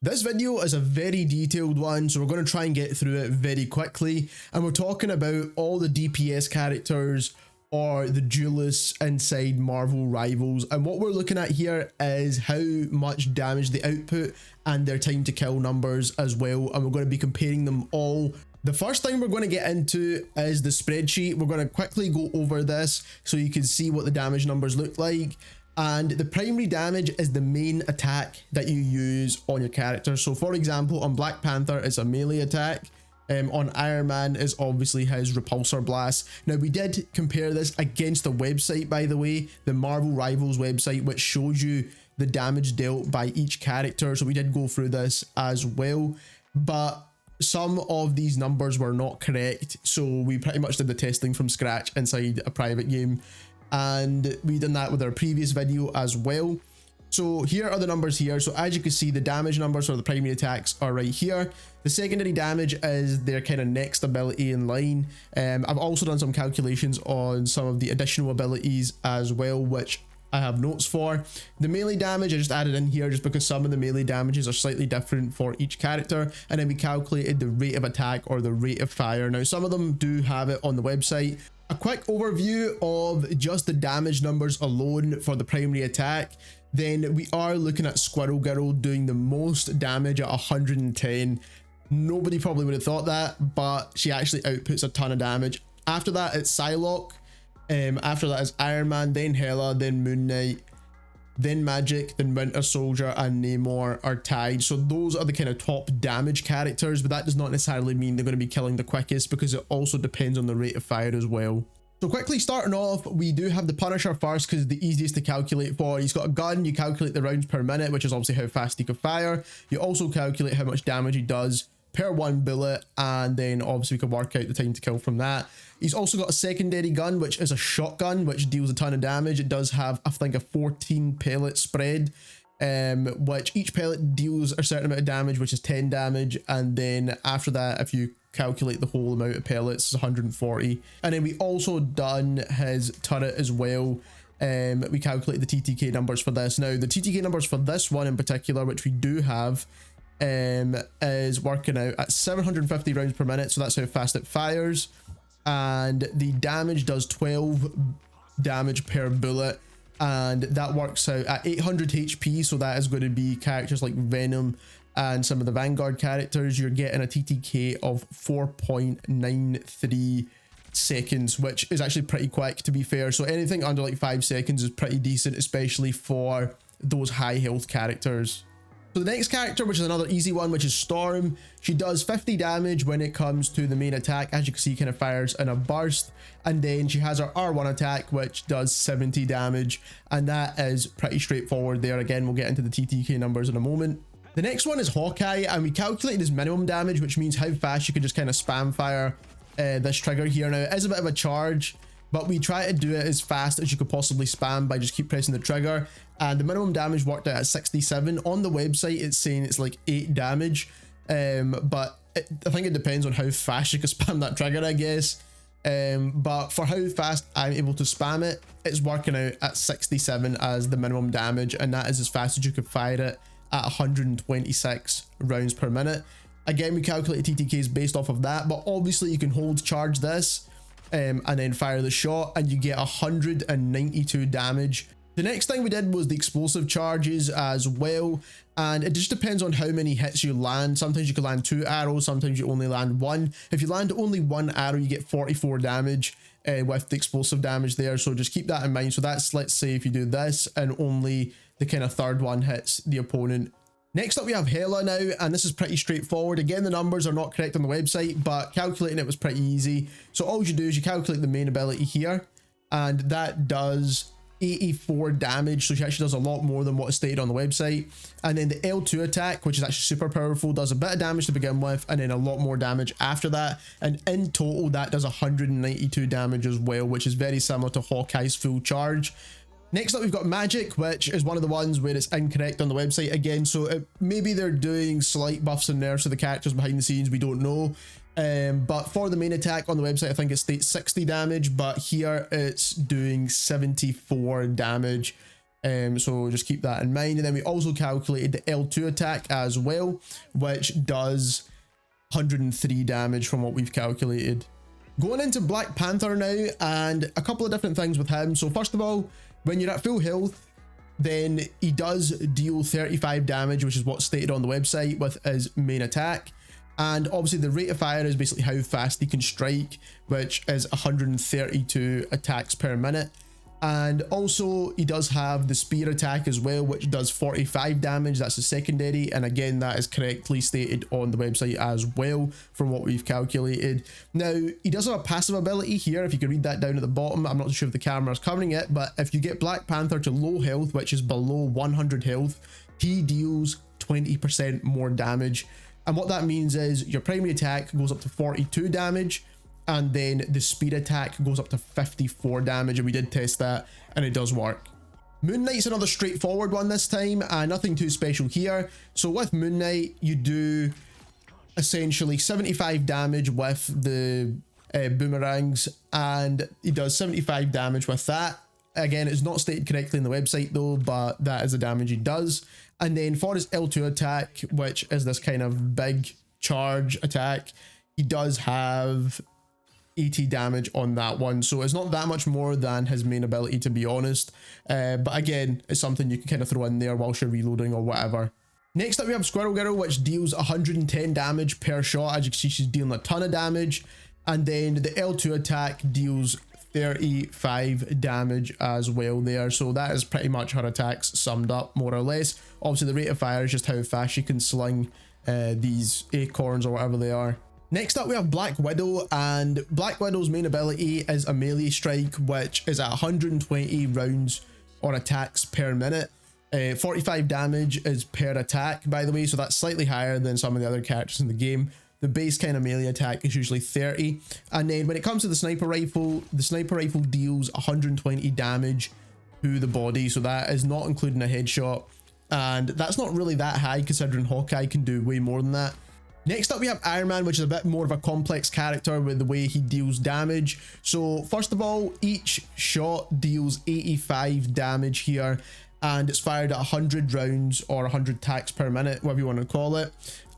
This video is a very detailed one, so we're going to try and get through it very quickly, and we're talking about all the DPS characters or the duelists inside Marvel Rivals, and what we're looking at here is how much damage they output and their time to kill numbers as well, and we're going to be comparing them all. The first thing we're going to get into is the spreadsheet. We're going to quickly go over this so you can see what the damage numbers look like. And the primary damage is the main attack that you use on your character. So for example, on Black Panther, it's a melee attack. On Iron Man is obviously his repulsor blast. Now we did compare this against the website, by the way, the Marvel Rivals website, which shows you the damage dealt by each character. So we did go through this as well, but some of these numbers were not correct. So we pretty much did the testing from scratch inside a private game. And we done that with our previous video as well. So here are the numbers here. So as you can see, the damage numbers for the primary attacks are right here. The secondary damage is their kind of next ability in line. I've also done some calculations on some of the additional abilities as well, which I have notes for. The melee damage I just added in here just because some of the melee damages are slightly different for each character, and then we calculated the rate of attack or the rate of fire. Now some of them do have it on the website. A quick overview of just the damage numbers alone for the primary attack. Then we are looking at Squirrel Girl doing the most damage at 110. Nobody probably would have thought that, but she actually outputs a ton of damage. After that, it's Psylocke. After that is Iron Man, then Hela, then Moon Knight, then Magic, then Winter Soldier and Namor are tied. So those are the kind of top damage characters, but that does not necessarily mean they're going to be killing the quickest, because it also depends on the rate of fire as well. So quickly starting off, we do have the Punisher first because it's the easiest to calculate for. He's got a gun, you calculate the rounds per minute, which is obviously how fast he can fire. You also calculate how much damage he does per one bullet, and then obviously we can work out the time to kill from that. He's also got a secondary gun, which is a shotgun, which deals a ton of damage. It does have, I think, a 14 pellet spread, which each pellet deals a certain amount of damage, which is 10 damage. And then after that, if you calculate the whole amount of pellets, it's 140. And then we also done his turret as well. We calculate the TTK numbers for this. Now, the TTK numbers for this one in particular, which we do have, is working out at 750 rounds per minute. So that's how fast it fires. And the damage does 12 damage per bullet, and that works out at 800 HP. So that is going to be characters like Venom and some of the Vanguard characters. You're getting a TTK of 4.93 seconds, which is actually pretty quick, to be fair. So anything under like 5 seconds is pretty decent, especially for those high health characters. So the next character, which is another easy one, which is Storm. She does 50 damage when it comes to the main attack. As you can see, kind of fires in a burst. And then she has her R1 attack, which does 70 damage. And that is pretty straightforward there. Again, we'll get into the TTK numbers in a moment. The next one is Hawkeye, and we calculated his minimum damage, which means how fast you can just kind of spam fire this trigger here. Now, it is a bit of a charge, but we try to do it as fast as you could possibly spam by just keep pressing the trigger. And the minimum damage worked out at 67. On the website, it's saying it's like 8 damage. But I think it depends on how fast you can spam that trigger, I guess. But for how fast I'm able to spam it, it's working out at 67 as the minimum damage. And that is as fast as you could fire it at 126 rounds per minute. Again, we calculate TTKs based off of that. But obviously, you can hold charge this and then fire the shot, and you get 192 damage. The next thing we did was the explosive charges as well, and it just depends on how many hits you land. Sometimes you can land 2 arrows, sometimes you only land 1. If you land only 1 arrow, you get 44 damage with the explosive damage there, so just keep that in mind. So that's, let's say if you do this and only the kind of third one hits the opponent. Next up we have Hela now, and this is pretty straightforward. Again, the numbers are not correct on the website, but calculating it was pretty easy. So all you do is you calculate the main ability here, and that does 84 damage, so she actually does a lot more than what is stated on the website. And then the L2 attack, which is actually super powerful, does a bit of damage to begin with, and then a lot more damage after that. And in total, that does 192 damage as well, which is very similar to Hawkeye's full charge. Next up, we've got Magic, which is one of the ones where it's incorrect on the website again. So maybe they're doing slight buffs and nerfs to the characters behind the scenes, we don't know. But for the main attack on the website, I think it states 60 damage, but here it's doing 74 damage. So just keep that in mind. And then we also calculated the L2 attack as well, which does 103 damage from what we've calculated. Going into Black Panther now, and a couple of different things with him. So first of all, when you're at full health, then he does deal 35 damage, which is what's stated on the website with his main attack. And obviously the rate of fire is basically how fast he can strike, which is 132 attacks per minute. And also he does have the spear attack as well, which does 45 damage. That's a secondary, and again that is correctly stated on the website as well from what we've calculated. Now he does have a passive ability here, if you can read that down at the bottom. I'm not sure if the camera is covering it, but if you get Black Panther to low health, which is below 100 health, he deals 20% more damage. And what that means is your primary attack goes up to 42 damage, and then the speed attack goes up to 54 damage, and we did test that and it does work. Moon Knight's another straightforward one this time, and nothing too special here. So with Moon Knight, you do essentially 75 damage with the boomerangs, and he does 75 damage with that. Again, it's not stated correctly in the website though, but that is the damage he does. And then for his L2 attack, which is this kind of big charge attack, he does have 80 damage on that one, so it's not that much more than his main ability, to be honest, but again, it's something you can kind of throw in there whilst you're reloading or whatever. Next up we have Squirrel Girl, which deals 110 damage per shot. As you can see, she's dealing a ton of damage. And then the L2 attack deals 35 damage as well there, so that is pretty much her attacks summed up, more or less. Obviously the rate of fire is just how fast she can sling these acorns or whatever they are. Next up we have Black Widow, and Black Widow's main ability is a melee strike, which is at 120 rounds or attacks per minute. 45 damage is per attack, by the way, so that's slightly higher than some of the other characters in the game. The base kind of melee attack is usually 30. And then when it comes to the sniper rifle deals 120 damage to the body, so that is not including a headshot, and that's not really that high considering Hawkeye can do way more than that. Next up we have Iron Man, which is a bit more of a complex character with the way he deals damage. So first of all, each shot deals 85 damage here, and it's fired at 100 rounds or 100 attacks per minute, whatever you want to call it.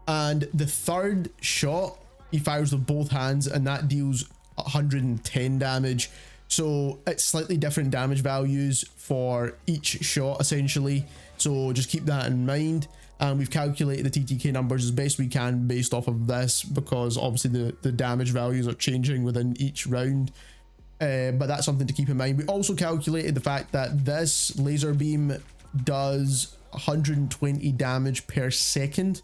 And the third shot he fires with both hands, and that deals 110 damage. So it's slightly different damage values for each shot essentially, so just keep that in mind. And we've calculated the TTK numbers as best we can based off of this, because obviously the damage values are changing within each round, but that's something to keep in mind. We also calculated the fact that this laser beam does 120 damage per second,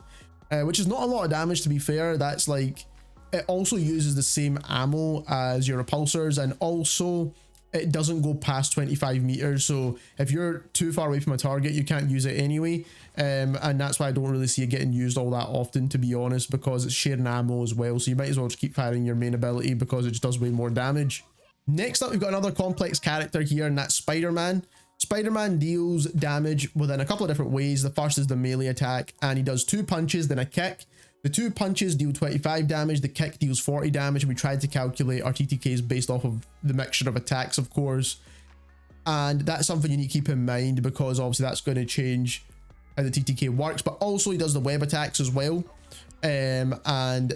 which is not a lot of damage, to be fair. That's like, it also uses the same ammo as your repulsors, and also it doesn't go past 25 meters, so if you're too far away from a target you can't use it anyway, and that's why I don't really see it getting used all that often, to be honest, because it's sharing ammo as well, so you might as well just keep firing your main ability because it just does way more damage. Next up we've got another complex character here, and that's Spider-Man. Spider-Man deals damage within a couple of different ways. The first is the melee attack, and he does 2 punches then a kick. The 2 punches deal 25 damage, the kick deals 40 damage, and we tried to calculate our TTKs based off of the mixture of attacks, of course. And that's something you need to keep in mind, because obviously that's going to change how the TTK works. But also he does the web attacks as well, and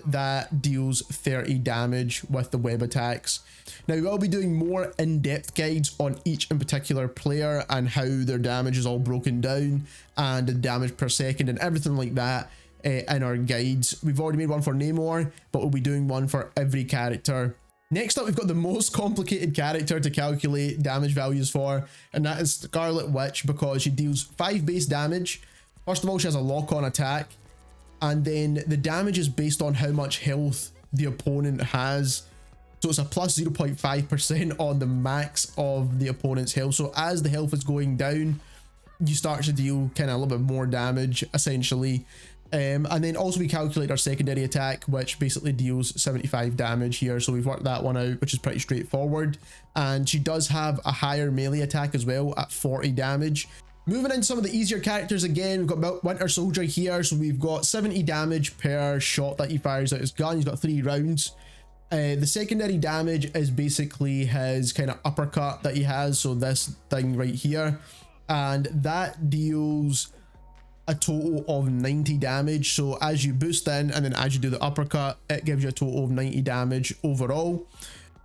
that deals 30 damage with the web attacks. Now we will be doing more in-depth guides on each in particular player and how their damage is all broken down and the damage per second and everything like that in our guides. We've already made one for Namor, but we'll be doing one for every character. Next up we've got the most complicated character to calculate damage values for, and that is Scarlet Witch, because she deals 5 base damage. First of all, she has a lock-on attack, and then the damage is based on how much health the opponent has. So it's a plus 0.5% on the max of the opponent's health. So as the health is going down, you start to deal kind of a little bit more damage essentially. And then also we calculate our secondary attack, which basically deals 75 damage here. So we've worked that one out, which is pretty straightforward. And she does have a higher melee attack as well at 40 damage. Moving into some of the easier characters again, we've got Winter Soldier here. So we've got 70 damage per shot that he fires out his gun. He's got 3 rounds. The secondary damage is basically his kind of uppercut that he has, so this thing right here. and that deals a total of 90 damage. So as you boost in and then as you do the uppercut, it gives you a total of 90 damage overall.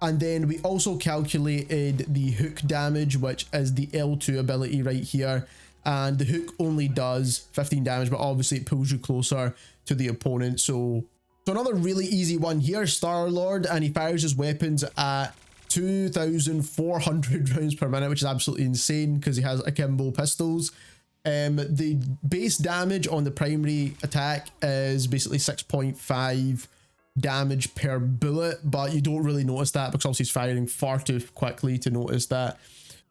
And then we also calculated the hook damage, which is the L2 ability right here, and the hook only does 15 damage, but obviously it pulls you closer to the opponent. So another really easy one here, Star-Lord, and he fires his weapons at 2,400 rounds per minute, which is absolutely insane because he has akimbo pistols. The base damage on the primary attack is basically 6.5 damage per bullet, but you don't really notice that because obviously he's firing far too quickly to notice that.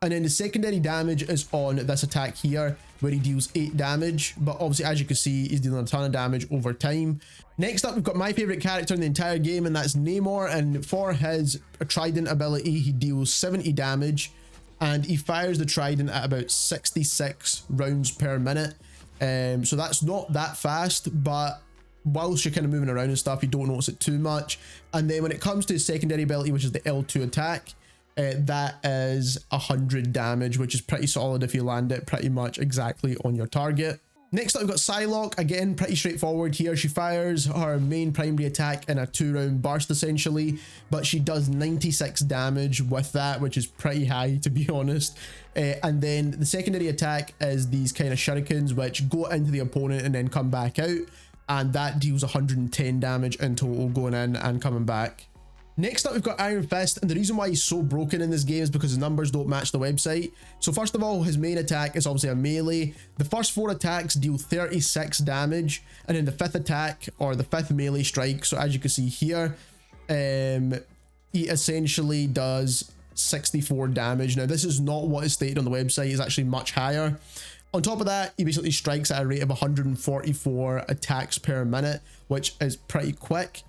And then the secondary damage is on this attack here, where he deals 8 damage, but obviously as you can see, he's dealing a ton of damage over time. Next up, we've got my favorite character in the entire game, and that's Namor, and for his trident ability, he deals 70 damage, and he fires the trident at about 66 rounds per minute. So that's not that fast, but whilst you're kind of moving around and stuff, you don't notice it too much. And then when it comes to his secondary ability, which is the L2 attack, that is 100 damage, which is pretty solid if you land it pretty much exactly on your target. Next up, we've got Psylocke. Again, pretty straightforward here. She fires her main primary attack in a 2-round burst essentially, but she does 96 damage with that, which is pretty high to be honest. And then the secondary attack is these kind of shurikens which go into the opponent and then come back out, and that deals 110 damage in total going in and coming back. Next up, we've got Iron Fist, and the reason why he's so broken in this game is because his numbers don't match the website. So first of all, his main attack is obviously a melee. The first 4 attacks deal 36 damage, and then the 5th attack, or the 5th melee strike, so as you can see here, he essentially does 64 damage. Now this is not what is stated on the website, it's actually much higher. On top of that, he basically strikes at a rate of 144 attacks per minute, which is pretty quick.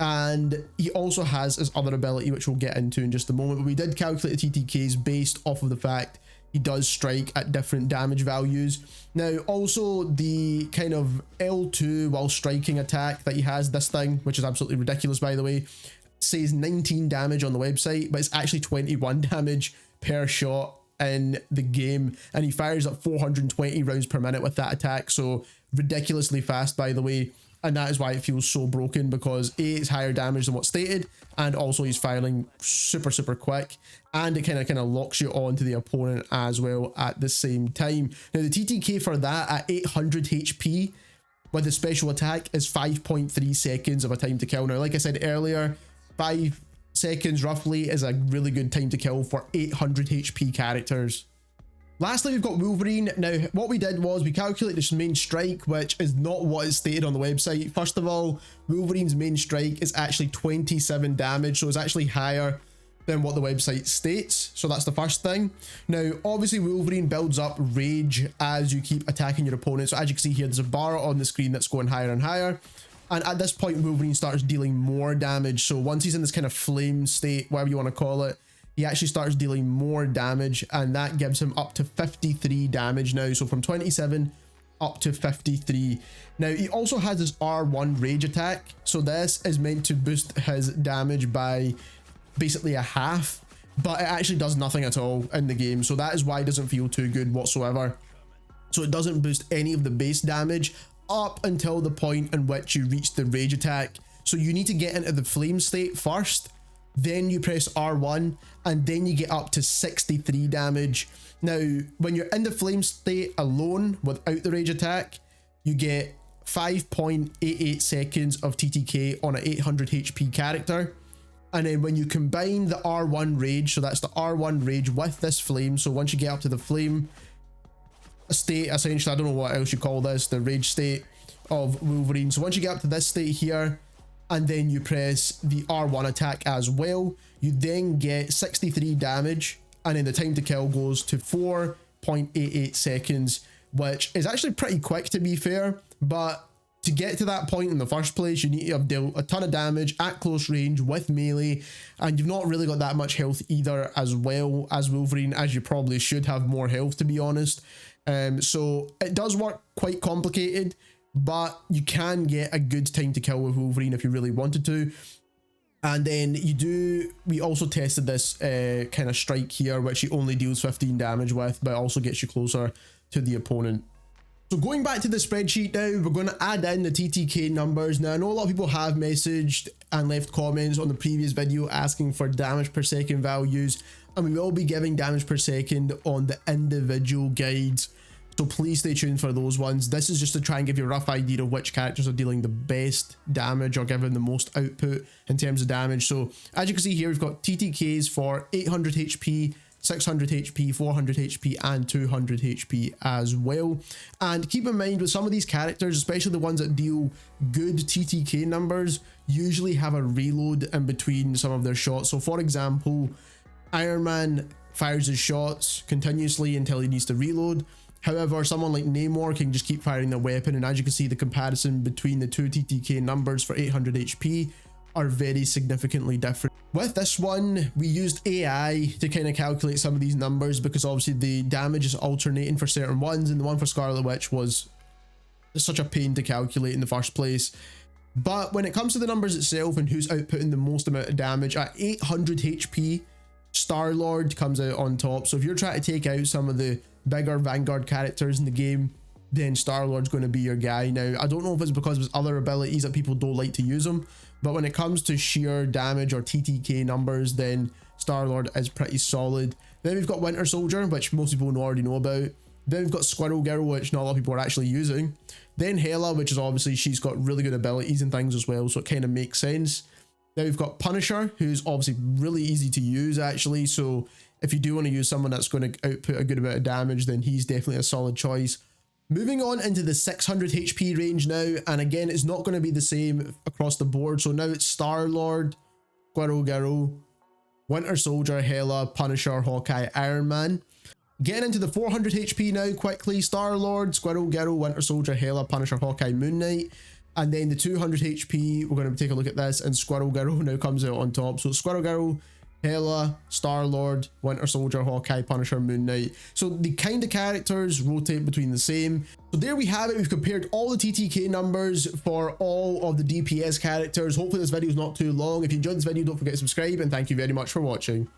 And he also has his other ability, which we'll get into in just a moment, but we did calculate the TTKs based off of the fact he does strike at different damage values. Now also the kind of L2 while striking attack that he has, this thing, which is absolutely ridiculous by the way, says 19 damage on the website, but it's actually 21 damage per shot in the game, and he fires at 420 rounds per minute with that attack, so ridiculously fast by the way. And that is why it feels so broken, because A, it's higher damage than what's stated, and also he's firing super quick, and it kind of locks you onto the opponent as well at the same time. Now the TTK for that at 800 HP with the special attack is 5.3 seconds of a time to kill. Now like I said earlier, 5 seconds roughly is a really good time to kill for 800 HP characters. Lastly, we've got Wolverine. Now, what we did was we calculated his main strike, which is not what is stated on the website. First of all, Wolverine's main strike is actually 27 damage, so it's actually higher than what the website states. So that's the first thing. Now, obviously, Wolverine builds up rage as you keep attacking your opponent. So as you can see here, there's a bar on the screen that's going higher and higher. And at this point, Wolverine starts dealing more damage. So once he's in this kind of flame state, whatever you want to call it, he actually starts dealing more damage, and that gives him up to 53 damage now. So from 27 up to 53. Now he also has his R1 rage attack. So this is meant to boost his damage by basically a half, but it actually does nothing at all in the game. So that is why it doesn't feel too good whatsoever. So it doesn't boost any of the base damage up until the point in which you reach the rage attack. So you need to get into the flame state first, then you press R1, and then you get up to 63 damage. Now, when you're in the flame state alone without the rage attack, you get 5.88 seconds of TTK on an 800 HP character. And then when you combine the R1 rage, so that's the R1 rage with this flame, so once you get up to the flame state, essentially, I don't know what else you call this, the rage state of Wolverine. So once you get up to this state here, and then you press the R1 attack as well, you then get 63 damage, and then the time to kill goes to 4.88 seconds, which is actually pretty quick to be fair. But to get to that point in the first place, you need to have dealt a ton of damage at close range with melee, and you've not really got that much health either as well as Wolverine, as you probably should have more health to be honest. So it does work quite complicated, but you can get a good time to kill with Wolverine if you really wanted to. And then we also tested this kind of strike here, which he only deals 15 damage with, but also gets you closer to the opponent. So going back to the spreadsheet now, we're going to add in the TTK numbers. Now I know a lot of people have messaged and left comments on the previous video asking for damage per second values, and we will be giving damage per second on the individual guides. So please stay tuned for those ones. This is just to try and give you a rough idea of which characters are dealing the best damage or giving the most output in terms of damage. So as you can see here, we've got TTKs for 800 HP, 600 HP, 400 HP, and 200 HP as well. And keep in mind with some of these characters, especially the ones that deal good TTK numbers, usually have a reload in between some of their shots. So for example, Iron Man fires his shots continuously until he needs to reload. However, someone like Namor can just keep firing their weapon, and as you can see, the comparison between the two TTK numbers for 800 HP are very significantly different. With this one, we used AI to kind of calculate some of these numbers, because obviously the damage is alternating for certain ones, and the one for Scarlet Witch was such a pain to calculate in the first place. But when it comes to the numbers itself and who's outputting the most amount of damage, at 800 HP, Star-Lord comes out on top. So if you're trying to take out some of the bigger Vanguard characters in the game, then Star-Lord's going to be your guy. Now, I don't know if it's because of his other abilities that people don't like to use him, but when it comes to sheer damage or TTK numbers, then Star-Lord is pretty solid. Then we've got Winter Soldier, which most people already know about. Then we've got Squirrel Girl, which not a lot of people are actually using. Then Hela, which is obviously, she's got really good abilities and things as well, so it kind of makes sense. Then we've got Punisher, who's obviously really easy to use actually, so if you do want to use someone that's going to output a good amount of damage, then he's definitely a solid choice. Moving on into the 600 HP range now, and again, it's not going to be the same across the board. So now it's Star-Lord, Squirrel Girl, Winter Soldier, Hela, Punisher, Hawkeye, Iron Man. Getting into the 400 HP now quickly, Star-Lord, Squirrel Girl, Winter Soldier, Hela, Punisher, Hawkeye, Moon Knight. And then the 200 HP, we're going to take a look at this, and Squirrel Girl now comes out on top. So Squirrel Girl, Hela, Star-Lord, Winter Soldier, Hawkeye, Punisher, Moon Knight. So the kind of characters rotate between the same. So there we have it. We've compared all the TTK numbers for all of the DPS characters. Hopefully this video is not too long. If you enjoyed this video, don't forget to subscribe, and thank you very much for watching.